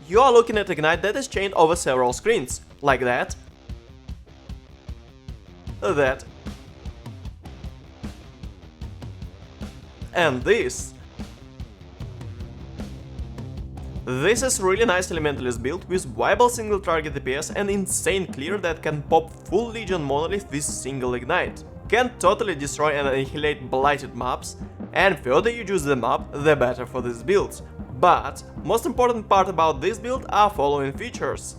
you are looking at Ignite that is chained over several screens, like that, that, and this. This is really nice Elementalist build with viable single target DPS and insane clear that can pop full Legion monolith with single ignite. Can totally destroy and annihilate blighted mobs, and further you use the mob, the better for this build. But most important part about this build are following features: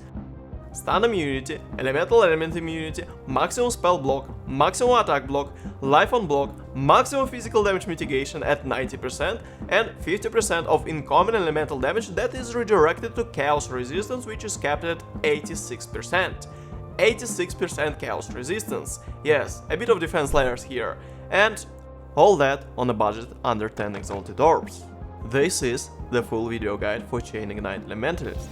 stun immunity, elemental element immunity, maximum spell block, maximum attack block, life on block, maximum physical damage mitigation at 90%, and 50% of incoming elemental damage that is redirected to chaos resistance, which is capped at 86%. 86% chaos resistance. Yes, a bit of defense layers here. And all that on a budget under 10 exalted orbs. This is the full video guide for Chain Ignite Elementalist.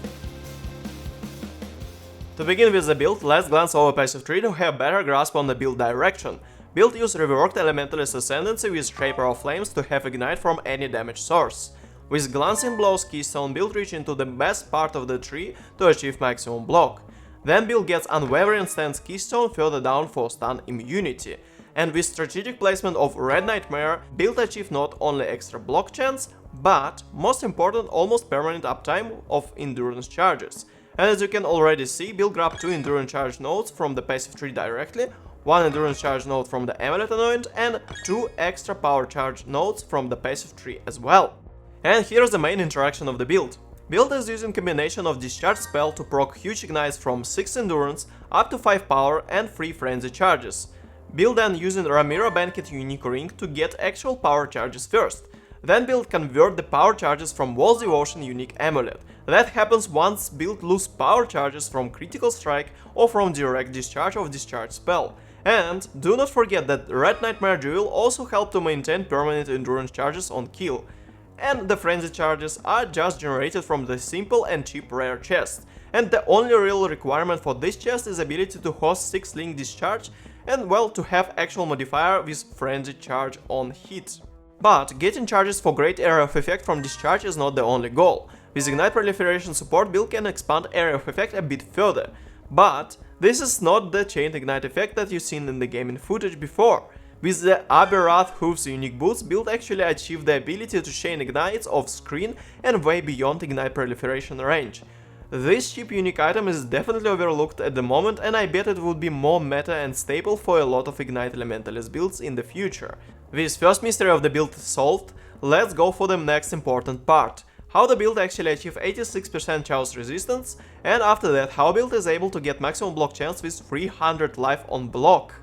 To begin with the build, let's glance over passive tree to have better grasp on the build direction. Build use reworked Elementalist Ascendancy with Shaper of Flames to have ignite from any damage source. With Glancing Blows Keystone, build reach into the best part of the tree to achieve maximum block. Then build gets Unwavering Stance Keystone further down for stun immunity. And with strategic placement of Red Nightmare, build achieve not only extra block chance, but most important, almost permanent uptime of endurance charges. And as you can already see, build grab 2 endurance charge nodes from the passive tree directly, 1 endurance charge node from the amulet anoint, and 2 extra power charge nodes from the passive tree as well. And here's the main interaction of the build. Build is using combination of Discharge spell to proc huge ignites from 6 endurance up to 5 power and 3 frenzy charges. Build then using Ramiro Banquet unique ring to get actual power charges first. Then build convert the power charges from Walls Devotion unique amulet. That happens once build lose power charges from critical strike or from direct discharge of discharge spell. And do not forget that Red Nightmare Jewel also help to maintain permanent endurance charges on kill. And the frenzy charges are just generated from the simple and cheap rare chest. And the only real requirement for this chest is ability to host 6 link discharge and well to have actual modifier with frenzy charge on hit. But getting charges for great area of effect from discharge is not the only goal. With Ignite Proliferation support, build can expand area of effect a bit further. But this is not the chained ignite effect that you've seen in the gaming footage before. With the Aberrath Hooves unique boots, build actually achieved the ability to chain ignites off screen and way beyond Ignite Proliferation range. This cheap unique item is definitely overlooked at the moment, and I bet it would be more meta and staple for a lot of Ignite Elementalist builds in the future. With first mystery of the build solved, let's go for the next important part. How the build actually achieve 86% chaos resistance, and after that how build is able to get maximum block chance with 300 life on block.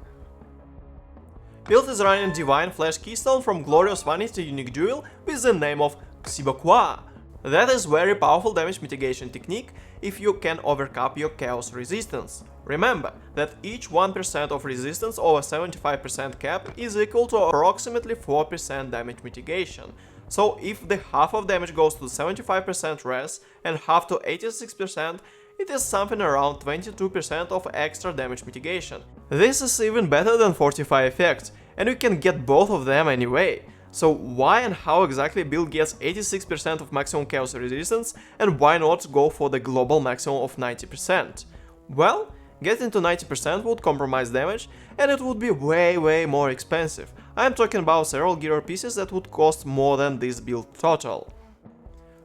Build is running Divine Flash Keystone from Glorious Vanity unique jewel with the name of Xibaqua. That is very powerful damage mitigation technique if you can overcap your chaos resistance. Remember that each 1% of resistance over 75% cap is equal to approximately 4% damage mitigation. So if the half of damage goes to 75% res and half to 86%, it is something around 22% of extra damage mitigation. This is even better than Fortify effect, and you can get both of them anyway. So why and how exactly build gets 86% of maximum chaos resistance, and why not go for the global maximum of 90%? Well, getting to 90% would compromise damage, and it would be way more expensive. I am talking about several gear pieces that would cost more than this build total.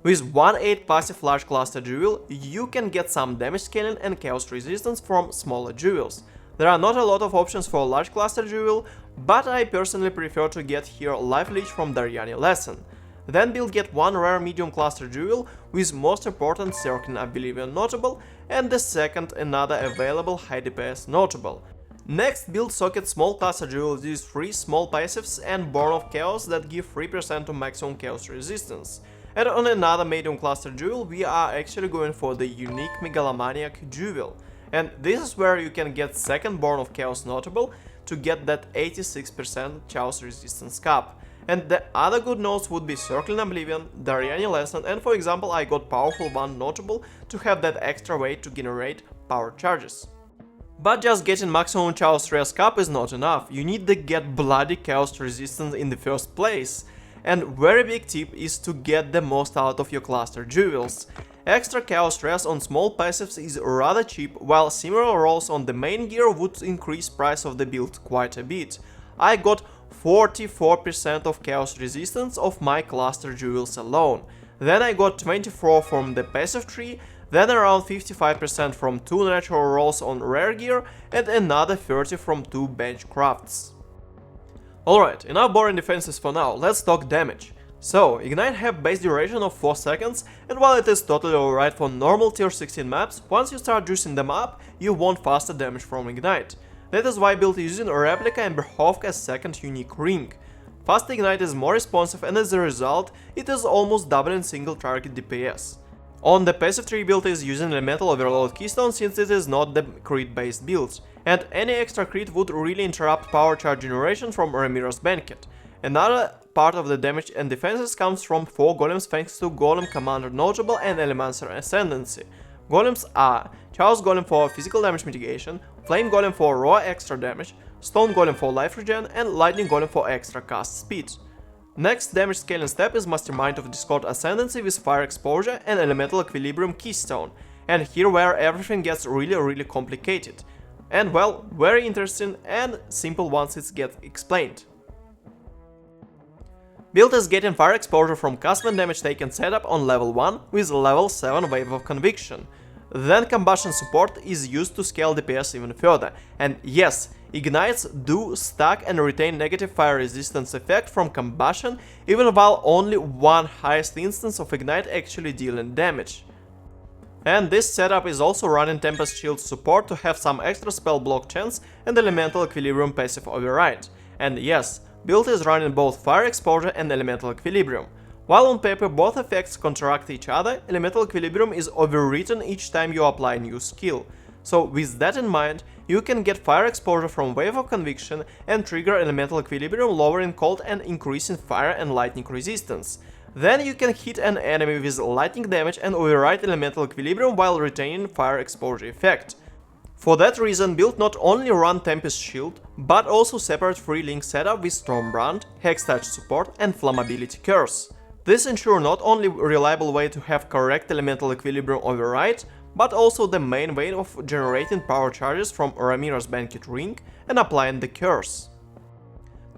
With 1/8 passive large cluster jewel, you can get some damage scaling and chaos resistance from smaller jewels. There are not a lot of options for large cluster jewel, but I personally prefer to get here Life Leech from Daryani Lesson. Then build get one rare medium cluster jewel with most important Circling Oblivion notable, and the second another available high DPS notable. Next build socket small cluster jewel with 3 small passives and Born of Chaos that give 3% to maximum chaos resistance. And on another medium cluster jewel we are actually going for the unique Megalomaniac jewel. And this is where you can get second Born of Chaos notable to get that 86% chaos resistance cap. And the other good notes would be Circling Oblivion, Daryani Lesson, and for example I got Powerful One notable to have that extra way to generate power charges. But just getting maximum chaos res cap is not enough, you need to get bloody chaos resistance in the first place. And very big tip is to get the most out of your cluster jewels. Extra chaos stress on small passives is rather cheap, while similar rolls on the main gear would increase price of the build quite a bit. I got 44% of chaos resistance of my cluster jewels alone. Then I got 24 from the passive tree, then around 55% from 2 natural rolls on rare gear, and another 30 from 2 bench crafts. Alright, enough boring defenses for now, let's talk damage. So, Ignite have base duration of 4 seconds, and while it is totally alright for normal tier 16 maps, once you start juicing them up, you want faster damage from Ignite. That is why build using Replica and Berhovka as second unique ring. Fast Ignite is more responsive, and as a result, it is almost doubling single target DPS. On the passive tree build is using Elemental Overload Keystone since it is not the crit based build, and any extra crit would really interrupt power charge generation from Ramira's Banquet. Another part of the damage and defenses comes from 4 golems thanks to Golem Commander Notable and Elemental Ascendancy. Golems are Chaos Golem for physical damage mitigation, Flame Golem for raw extra damage, Stone Golem for life regen, and Lightning Golem for extra cast speed. Next damage scaling step is Mastermind of Discord Ascendancy with Fire Exposure and Elemental Equilibrium Keystone, and here where everything gets really complicated. And well, very interesting and simple once it gets explained. Build is getting Fire Exposure from castman damage taken setup on level 1 with level 7 Wave of Conviction. Then Combustion support is used to scale DPS even further, and yes, Ignites do stack and retain negative fire resistance effect from Combustion even while only one highest instance of Ignite actually dealing damage. And this setup is also running Tempest Shield support to have some extra spell block chance and Elemental Equilibrium passive override. And yes, build is running both Fire Exposure and Elemental Equilibrium. While on paper both effects counteract each other, Elemental Equilibrium is overwritten each time you apply a new skill. So with that in mind, you can get Fire Exposure from Wave of Conviction and trigger Elemental Equilibrium, lowering cold and increasing fire and lightning resistance. Then you can hit an enemy with lightning damage and override Elemental Equilibrium while retaining Fire Exposure effect. For that reason, build not only run Tempest Shield, but also separate free link setup with Stormbrand, Hextouch support and Flammability Curse. This ensures not only a reliable way to have correct Elemental Equilibrium override, but also the main way of generating power charges from Ramira's Banquet ring and applying the curse.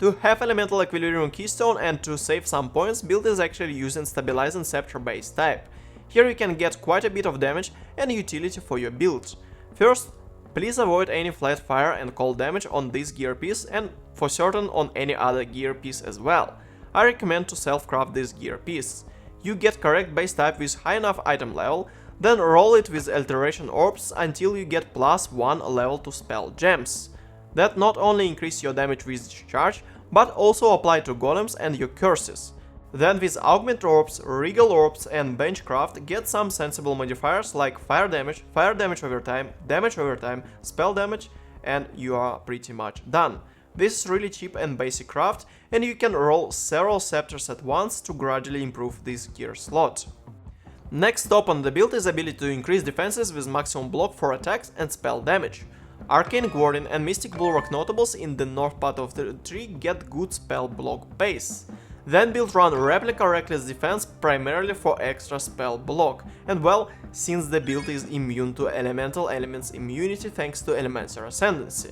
To have Elemental Equilibrium Keystone and to save some points, build is actually using Stabilizing Scepter base type. Here you can get quite a bit of damage and utility for your build. First, please avoid any flat fire and cold damage on this gear piece and for certain on any other gear piece as well. I recommend to self-craft this gear piece. You get correct base type with high enough item level, then roll it with Alteration Orbs until you get +1 level to spell gems. That not only increase your damage with Discharge, but also apply to golems and your curses. Then with Augment Orbs, Regal Orbs and Benchcraft get some sensible modifiers like fire damage over time, spell damage, and you are pretty much done. This is really cheap and basic craft, and you can roll several scepters at once to gradually improve this gear slot. Next stop on the build is ability to increase defenses with maximum block for attacks and spell damage. Arcane Guardian and Mystic Bulwark notables in the north part of the tree get good spell block base. Then build run Replica Reckless Defense primarily for extra spell block, and well, since the build is immune to elemental elements immunity thanks to Elemental Ascendancy.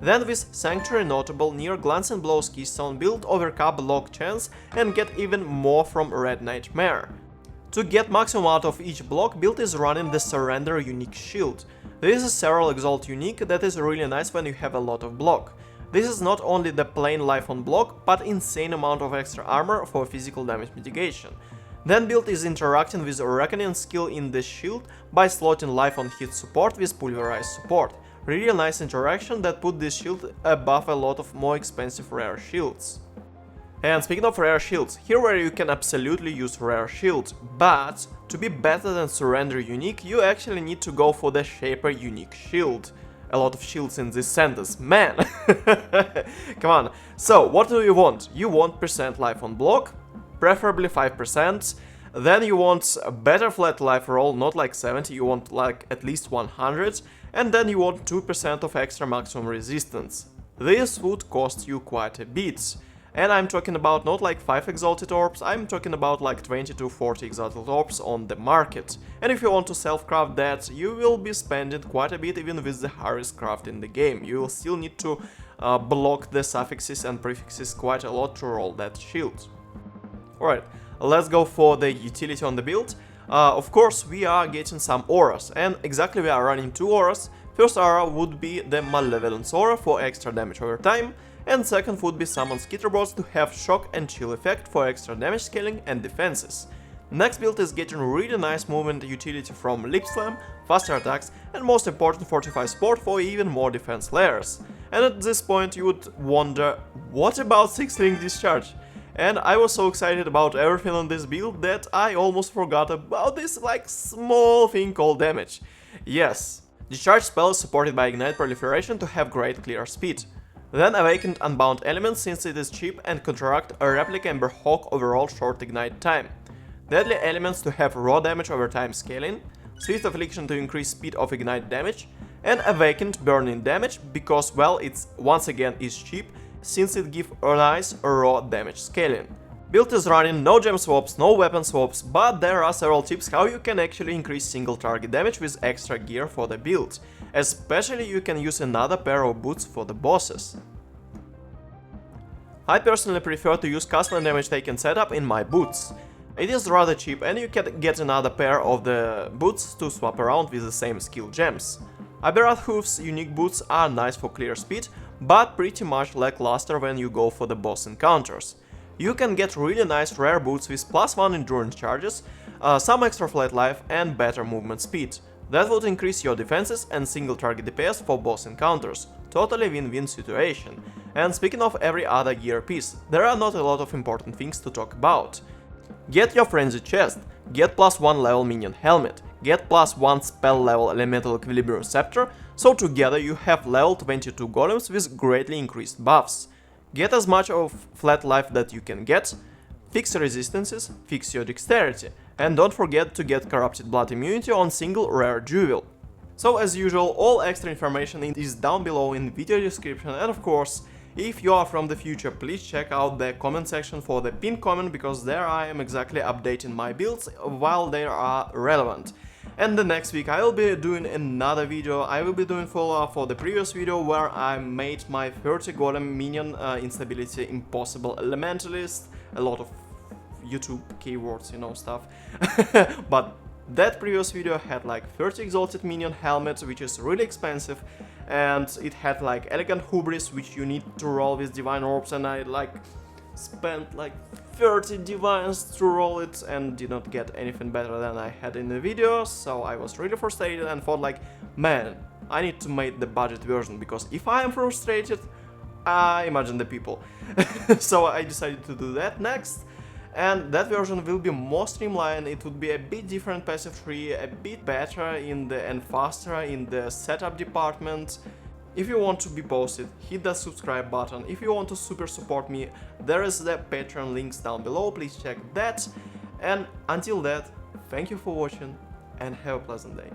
Then with Sanctuary Notable near Glancing Blows Keystone build overcap block chance and get even more from Red Nightmare. To get maximum out of each block, build is running the Surrender unique shield. This is several exalt unique that is really nice when you have a lot of block. This is not only the plain life on block, but insane amount of extra armor for physical damage mitigation. Then build is interacting with Reckoning skill in the shield by slotting life on hit support with Pulverize support. Really nice interaction that put this shield above a lot of more expensive rare shields. And speaking of rare shields, here where you can absolutely use rare shields, but to be better than Surrender unique, you actually need to go for the Shaper unique shield. A lot of shields in this sentence, man! Come on. So, what do you want? You want percent life on block, preferably 5%. Then you want a better flat life roll, not like 70, you want like at least 100. And then you want 2% of extra maximum resistance. This would cost you quite a bit. And I'm talking about not like 5 exalted orbs, I'm talking about like 20 to 40 exalted orbs on the market. And if you want to self-craft that, you will be spending quite a bit even with the hardest craft in the game. You will still need to block the suffixes and prefixes quite a lot to roll that shield. Alright, let's go for the utility on the build. Of course, we are getting some auras, and exactly we are running 2 auras. First aura would be the Malevolence aura for extra damage over time, and second would be summon skitterbots to have shock and chill effect for extra damage scaling and defenses. Next build is getting really nice movement utility from Lip Slam, faster attacks, and most important fortify support for even more defense layers. And at this point you would wonder, what about 6-link Discharge? And I was so excited about everything on this build that I almost forgot about this like small thing called damage. Yes, Discharge spell is supported by Ignite Proliferation to have great clear speed. Then Awakened Unbound Elements since it is cheap and counteract a Replica Ember Hawk overall short ignite time. Deadly Elements to have raw damage over time scaling, Swift Affliction to increase speed of ignite damage, and Awakened Burning Damage because, well, it's once again is cheap since it gives a nice raw damage scaling. Build is running no gem swaps, no weapon swaps, but there are several tips how you can actually increase single target damage with extra gear for the build. Especially you can use another pair of boots for the bosses. I personally prefer to use custom damage taken setup in my boots. It is rather cheap and you can get another pair of the boots to swap around with the same skill gems. Aberrath Hoof's unique boots are nice for clear speed, but pretty much lackluster when you go for the boss encounters. You can get really nice rare boots with +1 endurance charges, some extra flat life and better movement speed. That would increase your defenses and single target DPS for boss encounters. Totally win-win situation. And speaking of every other gear piece, there are not a lot of important things to talk about. Get your Frenzy chest, get +1 level minion helmet, get +1 spell level elemental equilibrium scepter, so together you have level 22 golems with greatly increased buffs. Get as much of flat life that you can get, fix resistances, fix your dexterity, and don't forget to get corrupted blood immunity on single rare jewel. So as usual, all extra information is down below in the video description, and of course, if you are from the future, please check out the comment section for the pinned comment, because there I am exactly updating my builds while they are relevant. And the next week I will be doing another video. I will be doing follow-up for the previous video where I made my 30 golem minion instability impossible elementalist. A lot of YouTube keywords, you know, stuff. But that previous video had like 30 exalted minion helmet, which is really expensive, and it had like elegant hubris, which you need to roll with divine orbs, and I like spent like 30 divines to roll it and did not get anything better than I had in the video, so I was really frustrated and thought like, man, I need to make the budget version, because if I am frustrated, I imagine the people. So I decided to do that next. And that version will be more streamlined, it would be a bit different passive tree, a bit better and faster in the setup department. If you want to be posted, hit that subscribe button. If you want to super support me, there is the Patreon links down below, please check that. And until that, thank you for watching and have a pleasant day.